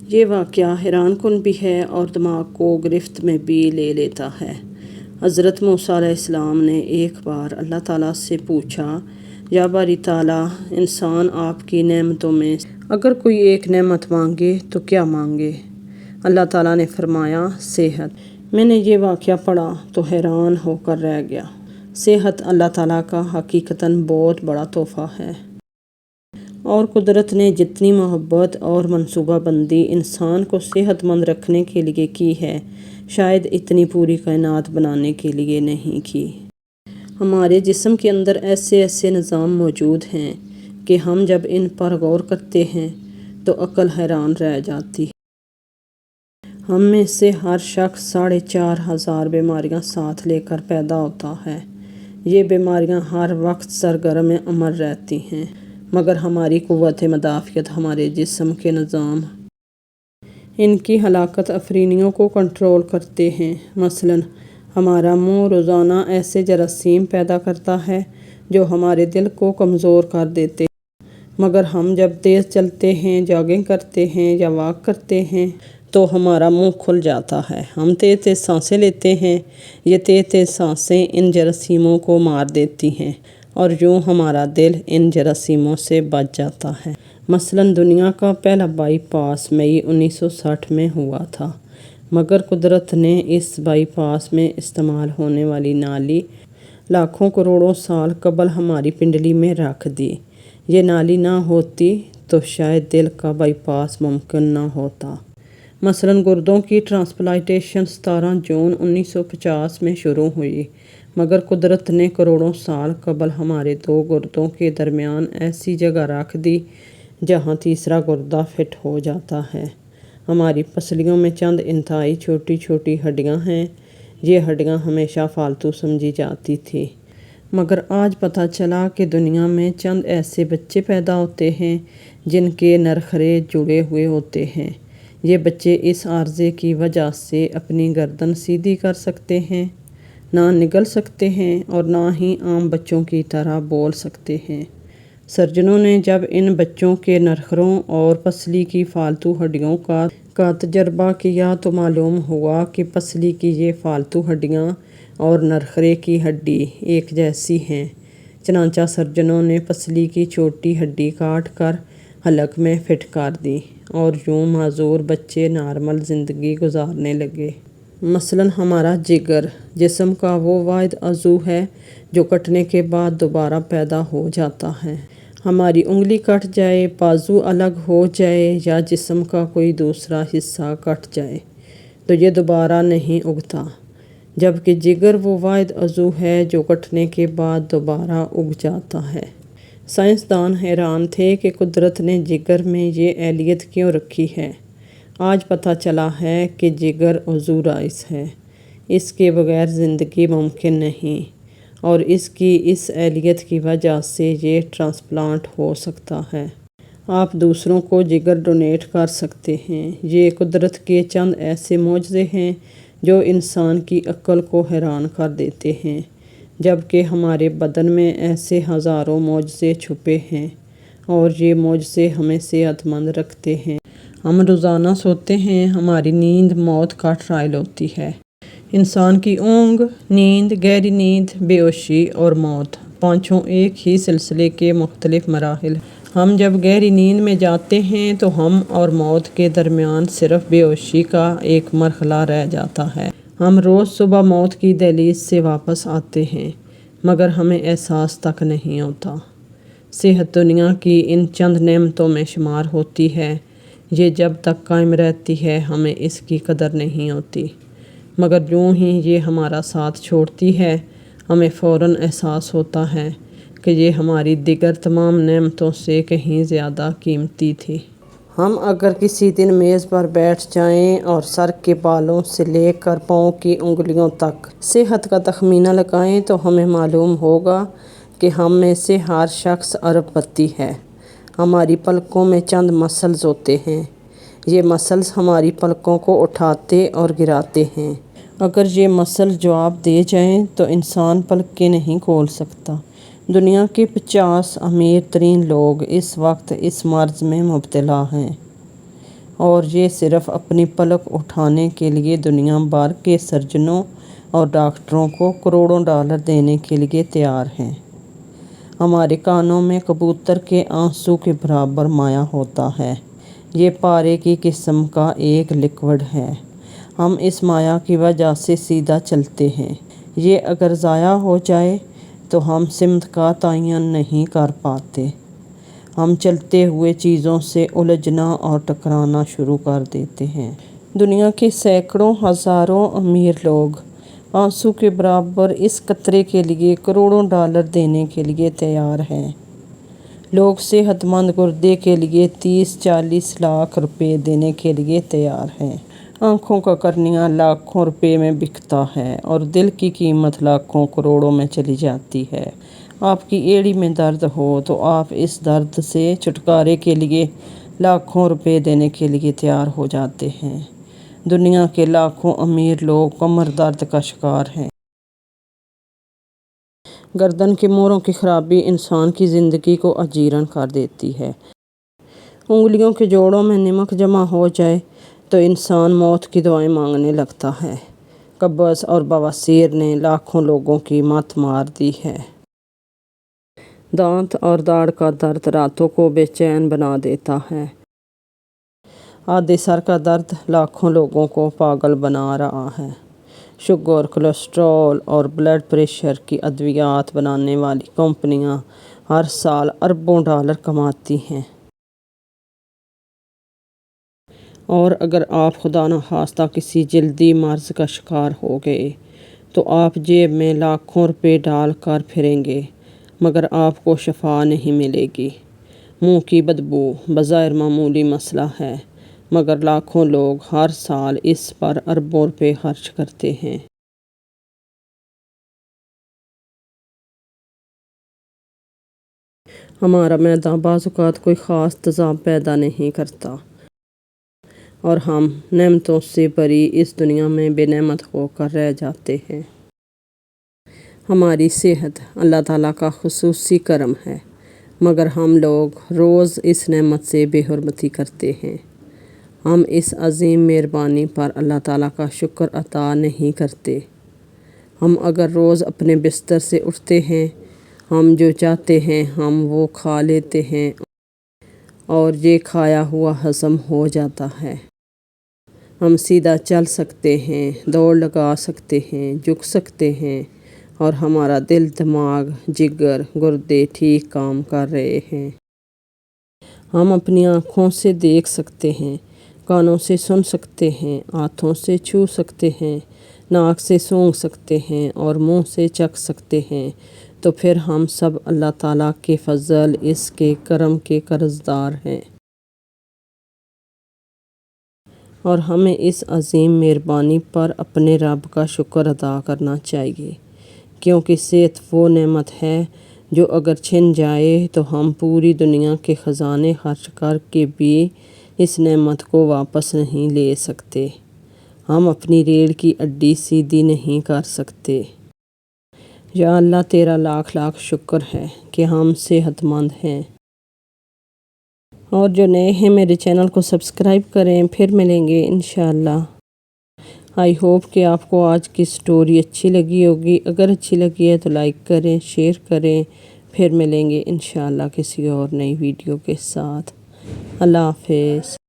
یہ واقعہ حیران کن بھی ہے اور دماغ کو گرفت میں بھی لے لیتا ہے۔ حضرت موسیٰ علیہ السلام نے ایک بار اللہ تعالیٰ سے پوچھا، یا باری تعالیٰ، انسان آپ کی نعمتوں میں اگر کوئی ایک نعمت مانگے تو کیا مانگے؟ اللہ تعالیٰ نے فرمایا، صحت۔ میں نے یہ واقعہ پڑھا تو حیران ہو کر رہ گیا۔ صحت اللہ تعالیٰ کا حقیقتاً بہت بڑا تحفہ ہے، اور قدرت نے جتنی محبت اور منصوبہ بندی انسان کو صحت مند رکھنے کے لیے کی ہے، شاید اتنی پوری کائنات بنانے کے لیے نہیں کی۔ ہمارے جسم کے اندر ایسے نظام موجود ہیں کہ ہم جب ان پر غور کرتے ہیں تو عقل حیران رہ جاتی ہے۔ ہم میں سے ہر شخص 4,500 بیماریاں ساتھ لے کر پیدا ہوتا ہے۔ یہ بیماریاں ہر وقت سرگرم عمل رہتی ہیں، مگر ہماری قوت مدافعت، ہمارے جسم کے نظام ان کی ہلاکت آفرینیوں کو کنٹرول کرتے ہیں۔ مثلاً ہمارا منہ روزانہ ایسے جراثیم پیدا کرتا ہے جو ہمارے دل کو کمزور کر دیتے ہیں، مگر ہم جب تیز چلتے ہیں، جاگنگ کرتے ہیں یا واک کرتے ہیں تو ہمارا منہ کھل جاتا ہے۔ ہم تیز سانسیں لیتے ہیں، یہ تیز سانسیں ان جراثیموں کو مار دیتی ہیں، اور یوں ہمارا دل ان جراثیموں سے بچ جاتا ہے۔ مثلاً دنیا کا پہلا بائی پاس مئی 1960 میں ہوا تھا، مگر قدرت نے اس بائی پاس میں استعمال ہونے والی نالی لاکھوں کروڑوں سال قبل ہماری پنڈلی میں رکھ دی۔ یہ نالی نہ ہوتی تو شاید دل کا بائی پاس ممکن نہ ہوتا۔ مثلاً گردوں کی ٹرانسپلانٹیشن 17 جون 1950 میں شروع ہوئی، مگر قدرت نے کروڑوں سال قبل ہمارے دو گردوں کے درمیان ایسی جگہ رکھ دی جہاں تیسرا گردہ فٹ ہو جاتا ہے۔ ہماری پسلیوں میں چند انتہائی چھوٹی ہڈیاں ہیں۔ یہ ہڈیاں ہمیشہ فالتو سمجھی جاتی تھیں، مگر آج پتہ چلا کہ دنیا میں چند ایسے بچے پیدا ہوتے ہیں جن کے نرخرے جڑے ہوئے ہوتے ہیں۔ یہ بچے اس عارضے کی وجہ سے اپنی گردن سیدھی کر سکتے ہیں، نہ نگل سکتے ہیں اور نہ ہی عام بچوں کی طرح بول سکتے ہیں۔ سرجنوں نے جب ان بچوں کے نرخروں اور پسلی کی فالتو ہڈیوں کا تجربہ کیا تو معلوم ہوا کہ پسلی کی یہ فالتو ہڈیاں اور نرخرے کی ہڈی ایک جیسی ہیں۔ چنانچہ سرجنوں نے پسلی کی چھوٹی ہڈی کاٹ کر حلق میں فٹ کر دی، اور یوں معذور بچے نارمل زندگی گزارنے لگے۔ مثلاً ہمارا جگر جسم کا وہ واحد عضو ہے جو کٹنے کے بعد دوبارہ پیدا ہو جاتا ہے۔ ہماری انگلی کٹ جائے، بازو الگ ہو جائے یا جسم کا کوئی دوسرا حصہ کٹ جائے تو یہ دوبارہ نہیں اگتا، جبکہ جگر وہ واحد عضو ہے جو کٹنے کے بعد دوبارہ اگ جاتا ہے۔ سائنسدان حیران تھے کہ قدرت نے جگر میں یہ اہلیت کیوں رکھی ہے۔ آج پتہ چلا ہے کہ جگر عضو رائس ہے، اس کے بغیر زندگی ممکن نہیں، اور اس کی اس اہلیت کی وجہ سے یہ ٹرانسپلانٹ ہو سکتا ہے۔ آپ دوسروں کو جگر ڈونیٹ کر سکتے ہیں۔ یہ قدرت کے چند ایسے معجزے ہیں جو انسان کی عقل کو حیران کر دیتے ہیں، جبکہ ہمارے بدن میں ایسے ہزاروں معجزے چھپے ہیں، اور یہ معجزے ہمیں صحت مند رکھتے ہیں۔ ہم روزانہ سوتے ہیں، ہماری نیند موت کا ٹرائل ہوتی ہے۔ انسان کی اونگ، نیند، گہری نیند، بے ہوشی اور موت، پانچوں ایک ہی سلسلے کے مختلف مراحل ہیں۔ ہم جب گہری نیند میں جاتے ہیں تو ہم اور موت کے درمیان صرف بے ہوشی کا ایک مرحلہ رہ جاتا ہے۔ ہم روز صبح موت کی دہلیز سے واپس آتے ہیں، مگر ہمیں احساس تک نہیں ہوتا۔ صحت دنیا کی ان چند نعمتوں میں شمار ہوتی ہے۔ یہ جب تک قائم رہتی ہے ہمیں اس کی قدر نہیں ہوتی، مگر یوں ہی یہ ہمارا ساتھ چھوڑتی ہے ہمیں فوراً احساس ہوتا ہے کہ یہ ہماری دیگر تمام نعمتوں سے کہیں زیادہ قیمتی تھی۔ ہم اگر کسی دن میز پر بیٹھ جائیں اور سر کے بالوں سے لے کر پاؤں کی انگلیوں تک صحت کا تخمینہ لگائیں تو ہمیں معلوم ہوگا کہ ہم میں سے ہر شخص ارب پتی ہے۔ ہماری پلکوں میں چند مسلز ہوتے ہیں۔ یہ مسلز ہماری پلکوں کو اٹھاتے اور گراتے ہیں۔ اگر یہ مسلز جواب دے جائیں تو انسان پلکیں نہیں کھول سکتا۔ دنیا کے 50 امیر ترین لوگ اس وقت اس مرض میں مبتلا ہیں۔ اور یہ صرف اپنی پلک اٹھانے کے لیے دنیا بھر کے سرجنوں اور ڈاکٹروں کو کروڑوں ڈالر دینے کے لیے تیار ہیں۔ ہمارے کانوں میں کبوتر کے آنسو کے برابر مایع ہوتا ہے۔ یہ پارے کی قسم کا ایک لیکوڈ ہے۔ ہم اس مایع کی وجہ سے سیدھا چلتے ہیں۔ یہ اگر ضائع ہو جائے تو ہم سمت کا تعین نہیں کر پاتے۔ ہم چلتے ہوئے چیزوں سے الجھنا اور ٹکرانا شروع کر دیتے ہیں۔ دنیا کے سینکڑوں ہزاروں امیر لوگ آنسو کے برابر اس قطرے کے لیے کروڑوں ڈالر دینے کے لیے تیار ہیں۔ لوگ صحت مند گردے کے لیے 30-40 لاکھ روپے دینے کے لیے تیار ہیں۔ آنکھوں کا کرنیا لاکھوں روپے میں بکتا ہے اور دل کی قیمت لاکھوں کروڑوں میں چلی جاتی ہے۔ آپ کی ایڑی میں درد ہو تو آپ اس درد سے چھٹکارے کے لیے لاکھوں روپے دینے کے لیے تیار ہو جاتے ہیں۔ دنیا کے لاکھوں امیر لوگ کمر درد کا شکار ہیں۔ گردن کے موڑوں کی خرابی انسان کی زندگی کو اجیرن کر دیتی ہے۔ انگلیوں کے جوڑوں میں نمک جمع ہو جائے تو انسان موت کی دعائیں مانگنے لگتا ہے۔ قبض اور بواسیر نے لاکھوں لوگوں کی مت مار دی ہے۔ دانت اور داڑھ کا درد راتوں کو بے چین بنا دیتا ہے۔ آدھے سر کا درد لاکھوں لوگوں کو پاگل بنا رہا ہے۔ شوگر، کولیسٹرول اور بلڈ پریشر کی ادویات بنانے والی کمپنیاں ہر سال اربوں ڈالر کماتی ہیں۔ اور اگر آپ خدا نخواستہ کسی جلدی مرض کا شکار ہو گئے تو آپ جیب میں لاکھوں روپے ڈال کر پھریں گے مگر آپ کو شفا نہیں ملے گی۔ منہ کی بدبو بظاہر معمولی مسئلہ ہے مگر لاکھوں لوگ ہر سال اس پر اربوں روپے خرچ کرتے ہیں۔ ہمارا معدہ بعض اوقات کوئی خاص تیزاب پیدا نہیں کرتا اور ہم نعمتوں سے بھری اس دنیا میں بے نعمت ہو کر رہ جاتے ہیں۔ ہماری صحت اللہ تعالیٰ کا خصوصی کرم ہے مگر ہم لوگ روز اس نعمت سے بے حرمتی کرتے ہیں۔ ہم اس عظیم مہربانی پر اللہ تعالیٰ کا شکر ادا نہیں کرتے۔ ہم اگر روز اپنے بستر سے اٹھتے ہیں، ہم جو چاہتے ہیں ہم وہ کھا لیتے ہیں اور یہ کھایا ہوا ہضم ہو جاتا ہے۔ ہم سیدھا چل سکتے ہیں، دوڑ لگا سکتے ہیں، جھک سکتے ہیں اور ہمارا دل، دماغ، جگر، گردے ٹھیک کام کر رہے ہیں۔ ہم اپنی آنکھوں سے دیکھ سکتے ہیں، کانوں سے سن سکتے ہیں، ہاتھوں سے چھو سکتے ہیں، ناک سے سونگھ سکتے ہیں اور منہ سے چکھ سکتے ہیں تو پھر ہم سب اللہ تعالیٰ کے فضل، اس کے کرم کے قرضدار ہیں۔ اور ہمیں اس عظیم مہربانی پر اپنے رب کا شکر ادا کرنا چاہیے کیونکہ صحت وہ نعمت ہے جو اگر چھن جائے تو ہم پوری دنیا کے خزانے خرچ کر کے بھی اس نعمت کو واپس نہیں لے سکتے۔ ہم اپنی ریڑھ کی ہڈی سیدھی نہیں کر سکتے۔ یا اللہ تیرا لاکھ لاکھ شکر ہے کہ ہم صحت مند ہیں۔ اور جو نئے ہیں میرے چینل کو سبسکرائب کریں، پھر ملیں گے انشاءاللہ۔ آئی ہوپ کہ آپ کو آج کی سٹوری اچھی لگی ہوگی۔ اگر اچھی لگی ہے تو لائک کریں، شیئر کریں۔ پھر ملیں گے انشاءاللہ کسی اور نئی ویڈیو کے ساتھ۔ اللہ حافظ۔